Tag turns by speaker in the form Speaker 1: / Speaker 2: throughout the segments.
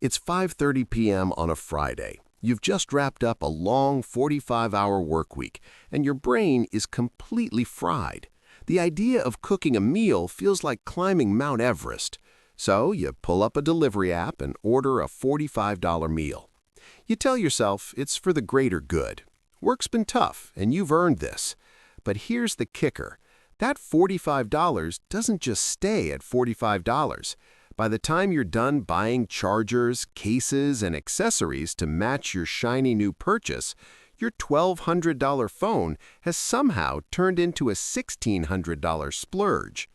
Speaker 1: It's 5:30 p.m. on a Friday. You've just wrapped up a long 45-hour work week, and your brain is completely fried. The idea of cooking a meal feels like climbing Mount Everest. So you pull up a delivery app and order a $45 meal. You tell yourself it's for the greater good. Work's been tough, and you've earned this. But here's the kicker. That $45 doesn't just stay at $45. By the time you're done buying chargers, cases, and accessories to match your shiny new purchase, your $1,200 phone has somehow turned into a $1,600 splurge.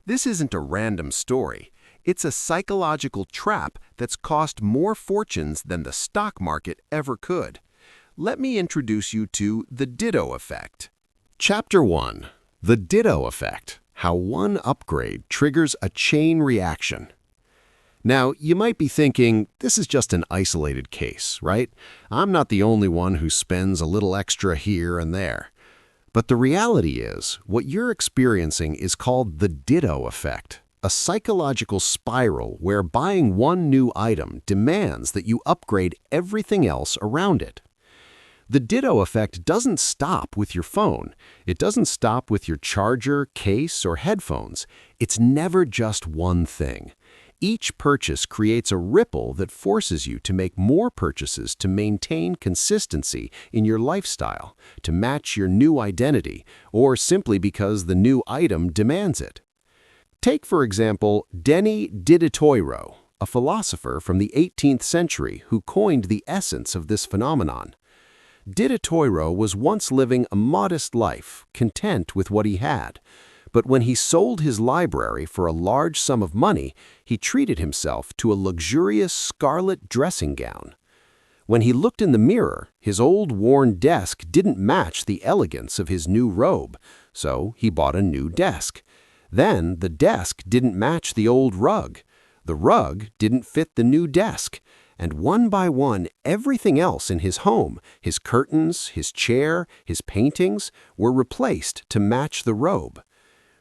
Speaker 1: This isn't a random story. It's a psychological trap that's cost more fortunes than the stock market ever could. Let me introduce you to the Ditto Effect. Chapter 1. The Ditto Effect. How one upgrade triggers a chain reaction. Now, you might be thinking, this is just an isolated case, right? I'm not the only one who spends a little extra here and there. But the reality is, what you're experiencing is called the Ditto Effect, a psychological spiral where buying one new item demands that you upgrade everything else around it. The Ditto Effect doesn't stop with your phone. It doesn't stop with your charger, case, or headphones. It's never just one thing. Each purchase creates a ripple that forces you to make more purchases to maintain consistency in your lifestyle, to match your new identity, or simply because the new item demands it. Take, for example, Denis Diderot, a philosopher from the 18th century who coined the essence of this phenomenon. Diderot was once living a modest life, content with what he had. But when he sold his library for a large sum of money, he treated himself to a luxurious scarlet dressing gown. When he looked in the mirror, his old worn desk didn't match the elegance of his new robe, so he bought a new desk. Then the desk didn't match the old rug. The rug didn't fit the new desk. And one by one, everything else in his home, his curtains, his chair, his paintings, were replaced to match the robe.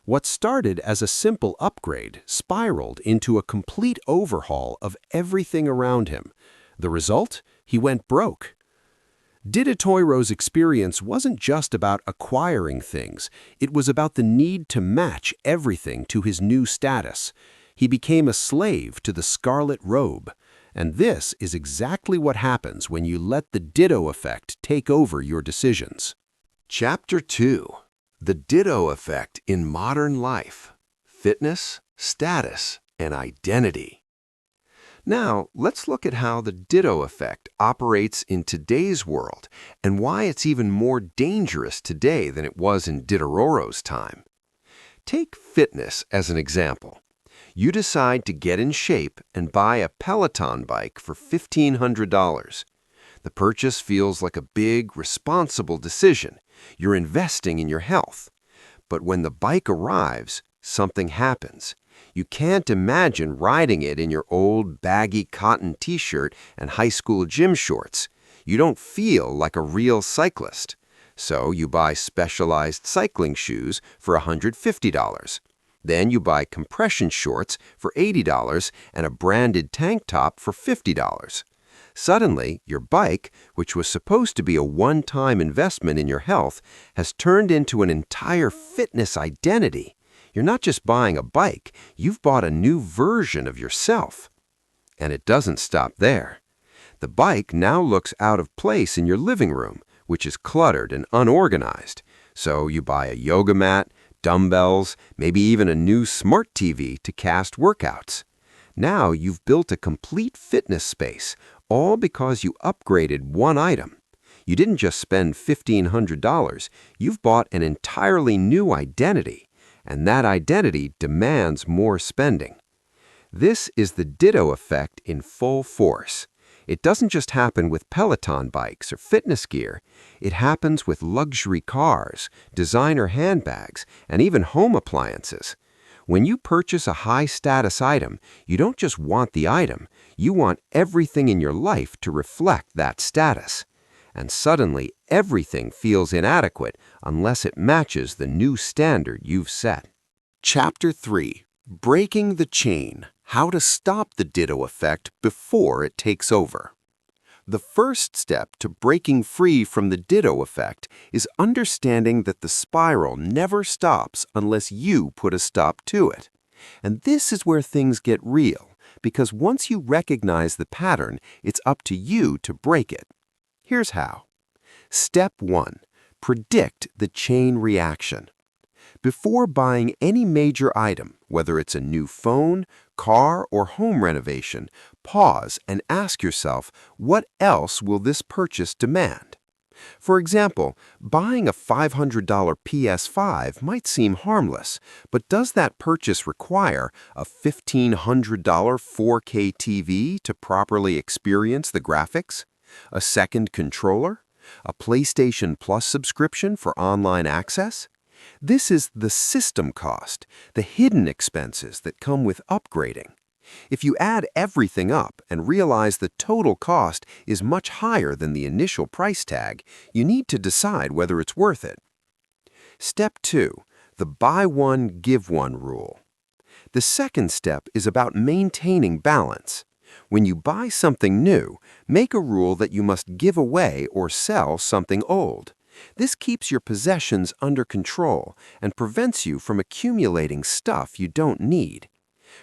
Speaker 1: What started as a simple upgrade spiraled into a complete overhaul of everything around him. The result? He went broke. Diderot's experience wasn't just about acquiring things. It was about the need to match everything to his new status. He became a slave to the scarlet robe. And this is exactly what happens when you let the Ditto Effect take over your decisions. Chapter 2. The Ditto Effect in Modern Life, Fitness, Status, and Identity. Now, let's look at how the Ditto Effect operates in today's world and why it's even more dangerous today than it was in Diderot's time. Take fitness as an example. You decide to get in shape and buy a Peloton bike for $1,500. The purchase feels like a big, responsible decision. You're investing in your health. But when the bike arrives, something happens. You can't imagine riding it in your old baggy cotton t-shirt and high school gym shorts. You don't feel like a real cyclist. So you buy specialized cycling shoes for $150. Then you buy compression shorts for $80 and a branded tank top for $50. Suddenly, your bike, which was supposed to be a one-time investment in your health, has turned into an entire fitness identity. You're not just buying a bike, you've bought a new version of yourself. And it doesn't stop there. The bike now looks out of place in your living room, which is cluttered and unorganized. So you buy a yoga mat, dumbbells, maybe even a new smart TV to cast workouts. Now you've built a complete fitness space, all because you upgraded one item. You didn't just spend $1,500, you've bought an entirely new identity, and that identity demands more spending. This is the Ditto Effect in full force. It doesn't just happen with Peloton bikes or fitness gear. It happens with luxury cars, designer handbags, and even home appliances. When you purchase a high-status item, you don't just want the item, you want everything in your life to reflect that status. And suddenly, everything feels inadequate unless it matches the new standard you've set. Chapter 3. Breaking the Chain. How to stop the Ditto effect before it takes over. The first step to breaking free from the Ditto effect is understanding that the spiral never stops unless you put a stop to it. And this is where things get real, because once you recognize the pattern, it's up to you to break it. Here's how. Step 1. Predict the chain reaction. Before buying any major item, whether it's a new phone, car, or home renovation, pause and ask yourself, what else will this purchase demand? For example, buying a $500 PS5 might seem harmless, but does that purchase require a $1,500 4K TV to properly experience the graphics? A second controller? A PlayStation Plus subscription for online access? This is the system cost, the hidden expenses that come with upgrading. If you add everything up and realize the total cost is much higher than the initial price tag, you need to decide whether it's worth it. Step 2. The buy one, give one rule. The second step is about maintaining balance. When you buy something new, make a rule that you must give away or sell something old. This keeps your possessions under control and prevents you from accumulating stuff you don't need.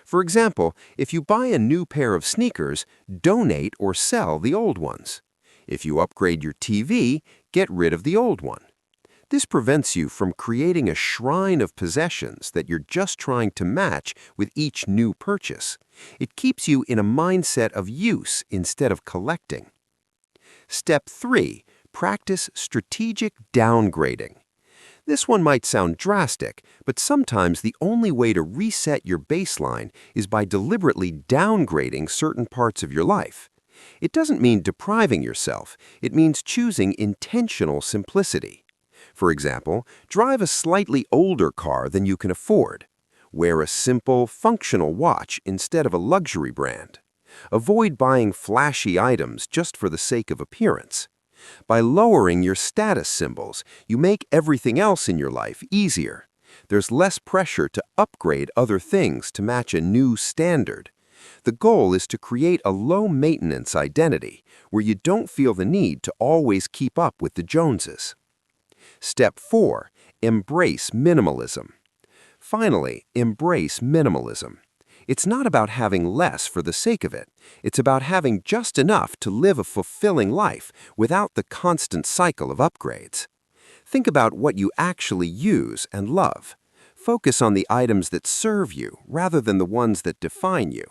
Speaker 1: For example, if you buy a new pair of sneakers, donate or sell the old ones. If you upgrade your TV, get rid of the old one. This prevents you from creating a shrine of possessions that you're just trying to match with each new purchase. It keeps you in a mindset of use instead of collecting. Step 3. Practice strategic downgrading. This one might sound drastic, but sometimes the only way to reset your baseline is by deliberately downgrading certain parts of your life. It doesn't mean depriving yourself, it means choosing intentional simplicity. For example, drive a slightly older car than you can afford. Wear a simple, functional watch instead of a luxury brand. Avoid buying flashy items just for the sake of appearance. By lowering your status symbols, you make everything else in your life easier. There's less pressure to upgrade other things to match a new standard. The goal is to create a low-maintenance identity where you don't feel the need to always keep up with the Joneses. Step 4. Embrace minimalism. Finally, embrace minimalism. It's not about having less for the sake of it. It's about having just enough to live a fulfilling life without the constant cycle of upgrades. Think about what you actually use and love. Focus on the items that serve you rather than the ones that define you.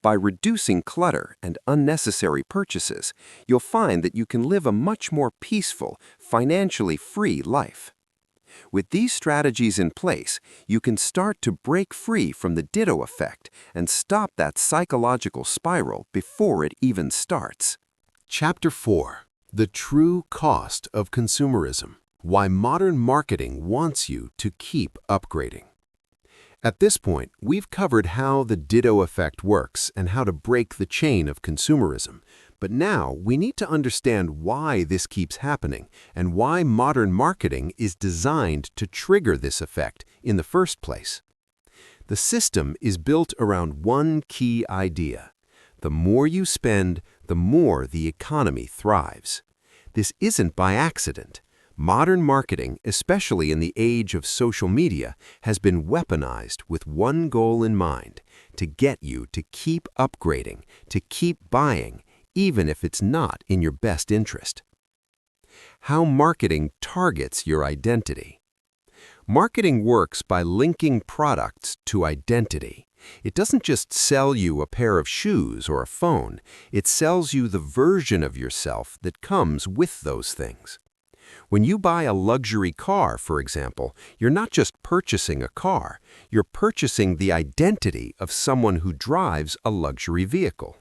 Speaker 1: By reducing clutter and unnecessary purchases, you'll find that you can live a much more peaceful, financially free life. With these strategies in place, you can start to break free from the Ditto effect and stop that psychological spiral before it even starts. Chapter 4. The True Cost of Consumerism. Why Modern Marketing Wants You to Keep Upgrading. At this point, we've covered how the Ditto effect works and how to break the chain of consumerism. But now we need to understand why this keeps happening and why modern marketing is designed to trigger this effect in the first place. The system is built around one key idea. The more you spend, the more the economy thrives. This isn't by accident. Modern marketing, especially in the age of social media, has been weaponized with one goal in mind: to get you to keep upgrading, to keep buying, even if it's not in your best interest. How marketing targets your identity. Marketing works by linking products to identity. It doesn't just sell you a pair of shoes or a phone, it sells you the version of yourself that comes with those things. When you buy a luxury car, for example, you're not just purchasing a car, you're purchasing the identity of someone who drives a luxury vehicle.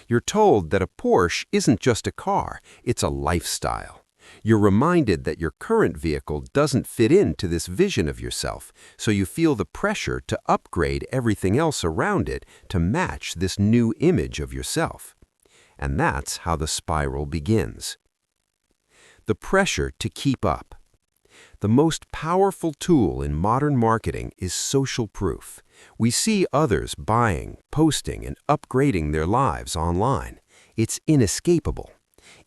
Speaker 1: You're told that a Porsche isn't just a car, it's a lifestyle. You're reminded that your current vehicle doesn't fit into this vision of yourself, so you feel the pressure to upgrade everything else around it to match this new image of yourself. And that's how the spiral begins. The pressure to keep up. The most powerful tool in modern marketing is social proof.
Speaker 2: We see others buying, posting, and upgrading their lives online. It's inescapable.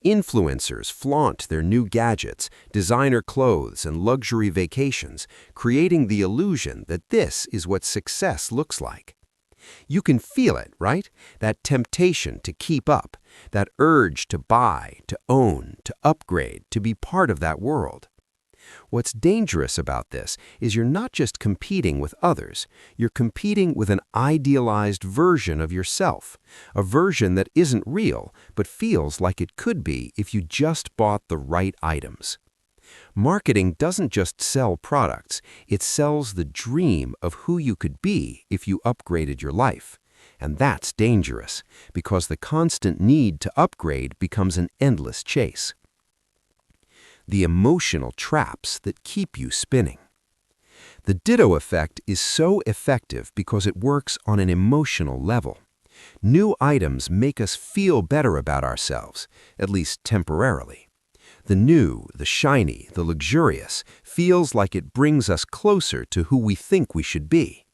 Speaker 2: Influencers flaunt their new gadgets, designer clothes, and luxury vacations, creating the illusion that this is what success looks like. You can feel it, right? That temptation to keep up, that urge to buy, to own, to upgrade, to be part of that world. What's dangerous about this is you're not just competing with others, you're competing with an idealized version of yourself, a version that isn't real but feels like it could be if you just bought the right items. Marketing doesn't just sell products, it sells the dream of who you could be if you upgraded your life. And that's dangerous, because the constant need to upgrade becomes an endless chase. The emotional traps that keep you spinning. The Ditto Effect is so effective because it works on an emotional level. New items make us feel better about ourselves, at least temporarily. The new, the shiny, the luxurious feels like it brings us closer to who we think we should be.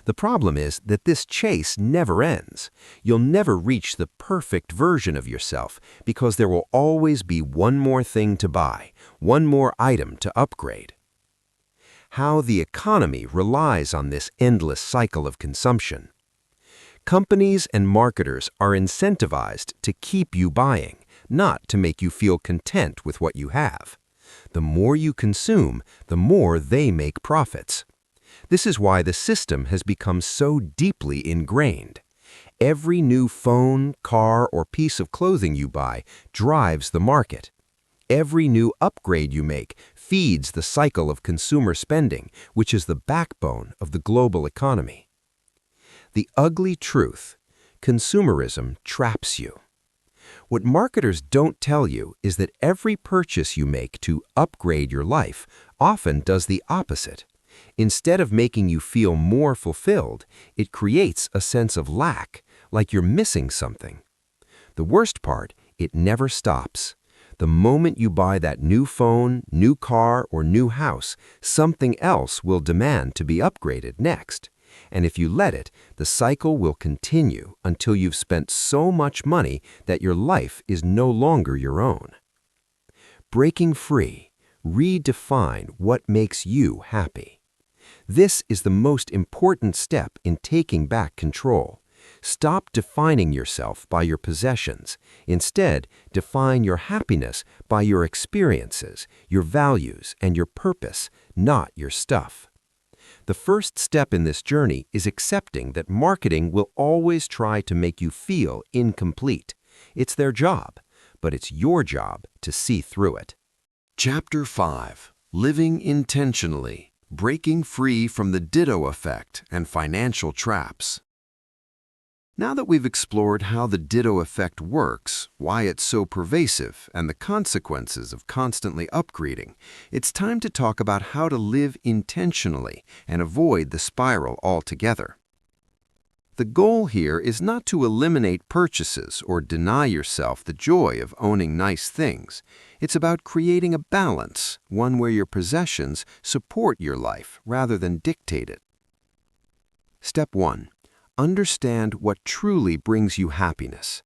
Speaker 2: The problem is that this chase never ends. You'll never reach the perfect version of yourself because there will always be one more thing to buy, one more item to upgrade. How the economy relies on this endless cycle of consumption. Companies and marketers are incentivized to keep you buying, not to make you feel content with what you have. The more you consume, the more they make profits. This is why the system has become so deeply ingrained. Every new phone, car, or piece of clothing you buy drives the market. Every new upgrade you make feeds the cycle of consumer spending, which is the backbone of the global economy. The ugly truth: consumerism traps you. What marketers don't tell you is that every purchase you make to upgrade your life often does the opposite. Instead of making you feel more fulfilled, it creates a sense of lack, like you're missing something. The worst part, it never stops. The moment you buy that new phone, new car, or new house, something else will demand to be upgraded next. And if you let it, the cycle will continue until you've spent so much money that your life is no longer your own. Breaking free, redefine what makes you happy. This is the most important step in taking back control. Stop defining yourself by your possessions. Instead, define your happiness by your experiences, your values, and your purpose, not your stuff. The first step in this journey is accepting that marketing will always try to make you feel incomplete. It's their job, but it's your job to see through it.
Speaker 1: Chapter 5. Living Intentionally. Breaking Free from the Ditto Effect and Financial Traps. Now that we've explored how the Ditto Effect works, why it's so pervasive, and the consequences of constantly upgrading, it's time to talk about how to live intentionally and avoid the spiral altogether. The goal here is not to eliminate purchases or deny yourself the joy of owning nice things. It's about creating a balance, one where your possessions support your life rather than dictate it. Step 1. Understand what truly brings you happiness.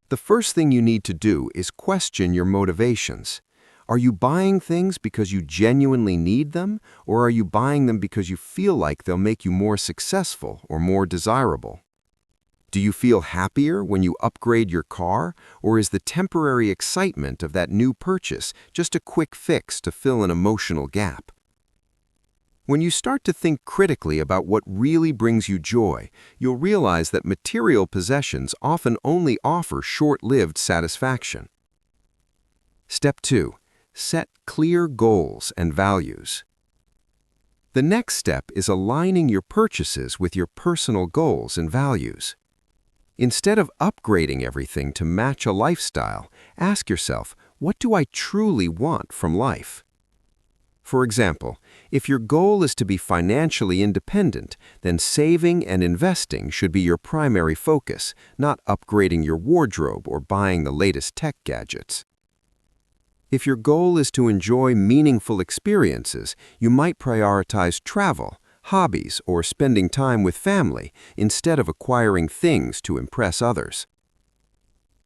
Speaker 1: The first thing you need to do is question your motivations. Are you buying things because you genuinely need them, or are you buying them because you feel like they'll make you more successful or more desirable? Do you feel happier when you upgrade your car, or is the temporary excitement of that new purchase just a quick fix to fill an emotional gap? When you start to think critically about what really brings you joy, you'll realize that material possessions often only offer short-lived satisfaction. Step 2. Set clear goals and values. The next step is aligning your purchases with your personal goals and values. Instead of upgrading everything to match a lifestyle, ask yourself, what do I truly want from life? For example, if your goal is to be financially independent, then saving and investing should be your primary focus, not upgrading your wardrobe or buying the latest tech gadgets. If your goal is to enjoy meaningful experiences, you might prioritize travel,
Speaker 2: hobbies, or spending time with family instead of acquiring things to impress others.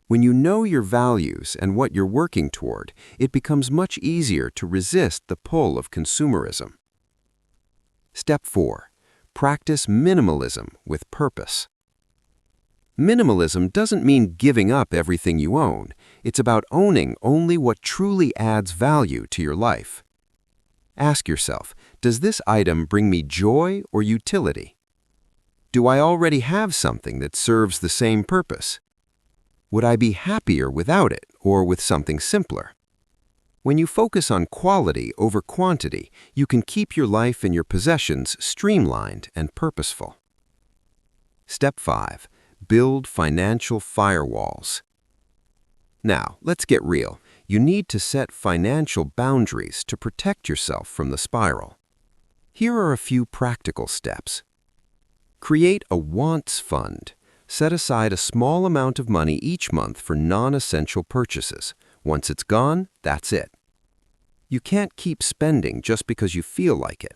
Speaker 2: When you know your values and what you're working toward, it becomes much easier to resist the pull of consumerism. Step 4. Practice minimalism with purpose. Minimalism doesn't mean giving up everything you own. It's about owning only what truly adds value to your life. Ask yourself, does this item bring me joy or utility? Do I already have something that serves the same purpose? Would I be happier without it or with something simpler? When you focus on quality over quantity, you can keep your life and your possessions streamlined and purposeful. Step 5. Build financial firewalls. Now, let's get real. You need to set financial boundaries to protect yourself from the spiral. Here are a few practical steps. Create a wants fund. Set aside a small amount of money each month for non-essential purchases. Once it's gone, that's it. You can't keep spending just because you feel like it.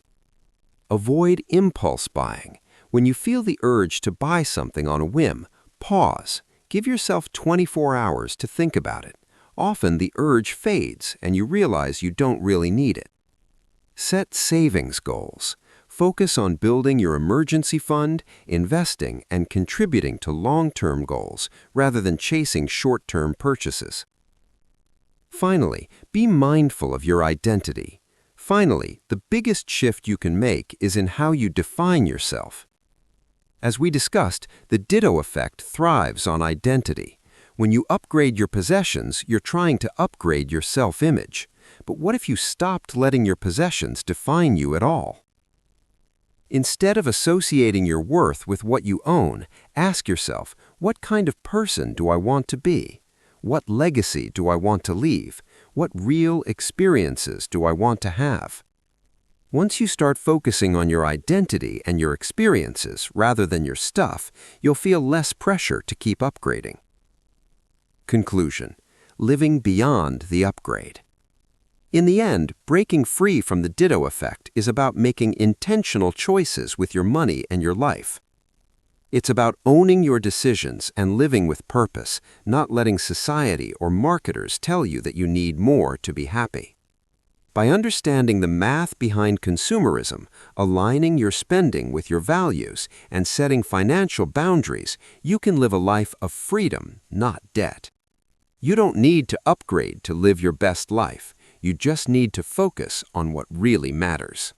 Speaker 2: Avoid impulse buying. When you feel the urge to buy something on a whim, pause. Give yourself 24 hours to think about it. Often the urge fades and you realize you don't really need it. Set savings goals. Focus on building your emergency fund, investing, and contributing to long-term goals rather than chasing short-term purchases. Finally, be mindful of your identity. Finally, the biggest shift you can make is in how you define yourself. As we discussed, the Ditto Effect thrives on identity. When you upgrade your possessions, you're trying to upgrade your self-image. But what if you stopped letting your possessions define you at all? Instead of associating your worth with what you own, ask yourself, what kind of person do I want to be? What legacy do I want to leave? What real experiences do I want to have? Once you start focusing on your identity and your experiences rather than your stuff, you'll feel less pressure to keep upgrading. Conclusion: living beyond the upgrade. In the end, breaking free from the Ditto Effect is about making intentional choices with your money and your life. It's about owning your decisions and living with purpose, not letting society or marketers tell you that you need more to be happy. By understanding the math behind consumerism, aligning your spending with your values, and setting financial boundaries, you can live a life of freedom, not debt. You don't need to upgrade to live your best life. You just need to focus on what really matters.